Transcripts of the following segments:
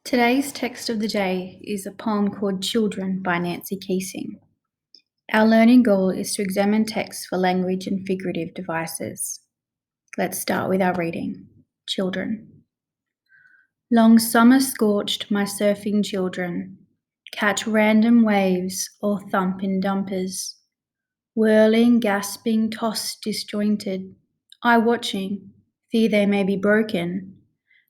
Today's text of the day is a poem called Children by Nancy Keesing. Our learning goal is to examine texts for language and figurative devices. Let's start with our reading. Children. Long summer scorched my surfing children, catch random waves or thump in dumpers. Whirling, gasping, tossed, disjointed, I watching, fear they may be broken,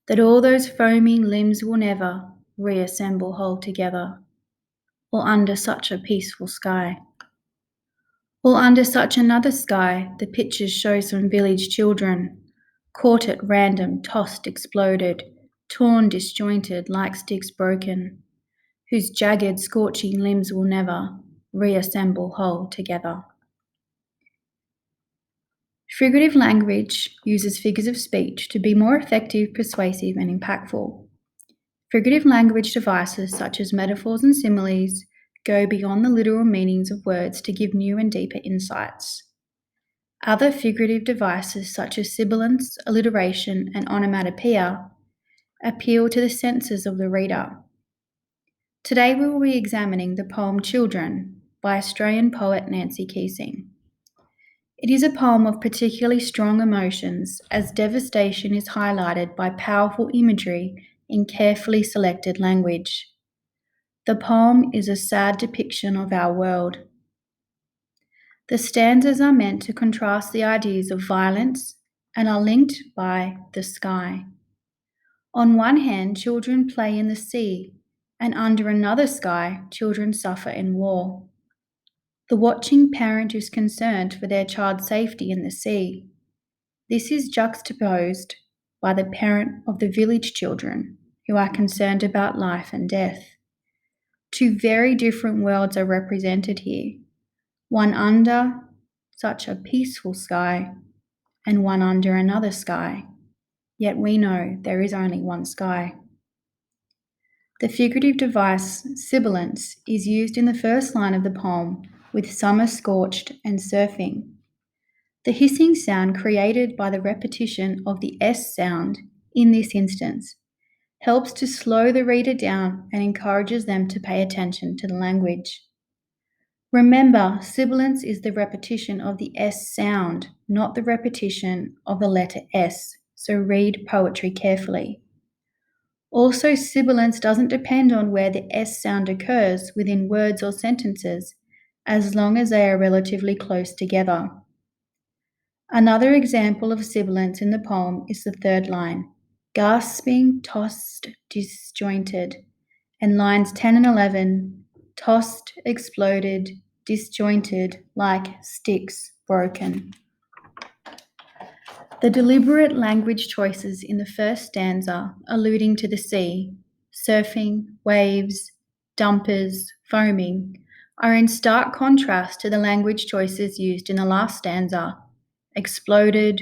that all those foaming limbs will never reassemble whole together, or under such a peaceful sky. Or under such another sky, the pictures show some village children, caught at random, tossed, exploded, torn, disjointed, like sticks broken, whose jagged, scorching limbs will never reassemble whole together. Figurative language uses figures of speech to be more effective, persuasive, and impactful. Figurative language devices such as metaphors and similes go beyond the literal meanings of words to give new and deeper insights. Other figurative devices such as sibilants, alliteration, and onomatopoeia appeal to the senses of the reader. Today we will be examining the poem Children by Australian poet Nancy Keesing. It is a poem of particularly strong emotions, as devastation is highlighted by powerful imagery in carefully selected language. The poem is a sad depiction of our world. The stanzas are meant to contrast the ideas of violence and are linked by the sky. On one hand, children play in the sea, and under another sky, children suffer in war. The watching parent is concerned for their child's safety in the sea. This is juxtaposed by the parent of the village children, who are concerned about life and death. Two very different worlds are represented here, one under such a peaceful sky and one under another sky, yet we know there is only one sky. The figurative device Sibilants is used in the first line of the poem with summer scorched and surfing. The hissing sound created by the repetition of the S sound in this instance helps to slow the reader down and encourages them to pay attention to the language. Remember, sibilance is the repetition of the S sound, not the repetition of the letter S, so read poetry carefully. Also, sibilance doesn't depend on where the S sound occurs within words or sentences, as long as they are relatively close together. Another example of sibilance in the poem is the third line, gasping, tossed, disjointed, and lines 10 and 11, tossed, exploded, disjointed, like sticks broken. The deliberate language choices in the first stanza, alluding to the sea, surfing, waves, dumpers, foaming, are in stark contrast to the language choices used in the last stanza, exploded,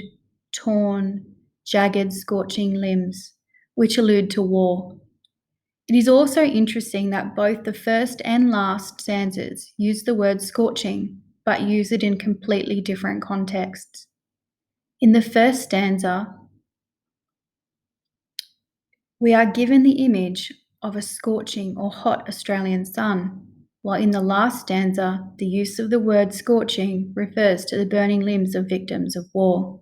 torn, jagged, scorching limbs, which allude to war. It is also interesting that both the first and last stanzas use the word scorching, but use it in completely different contexts. In the first stanza, we are given the image of a scorching or hot Australian sun, while in the last stanza, the use of the word scorching refers to the burning limbs of victims of war.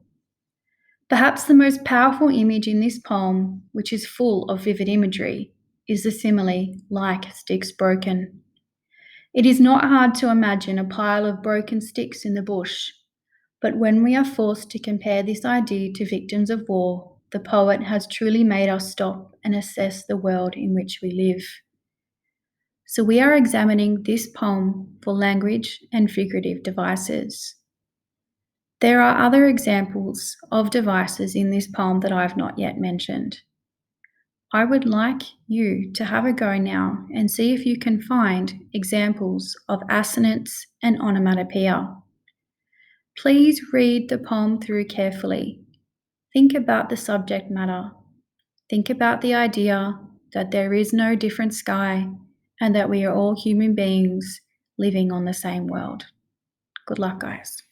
Perhaps the most powerful image in this poem, which is full of vivid imagery, is the simile, like sticks broken. It is not hard to imagine a pile of broken sticks in the bush, but when we are forced to compare this idea to victims of war, the poet has truly made us stop and assess the world in which we live. So we are examining this poem for language and figurative devices. There are other examples of devices in this poem that I've not yet mentioned. I would like you to have a go now and see if you can find examples of assonance and onomatopoeia. Please read the poem through carefully. Think about the subject matter. Think about the idea that there is no different sky and that we are all human beings living on the same world. Good luck, guys.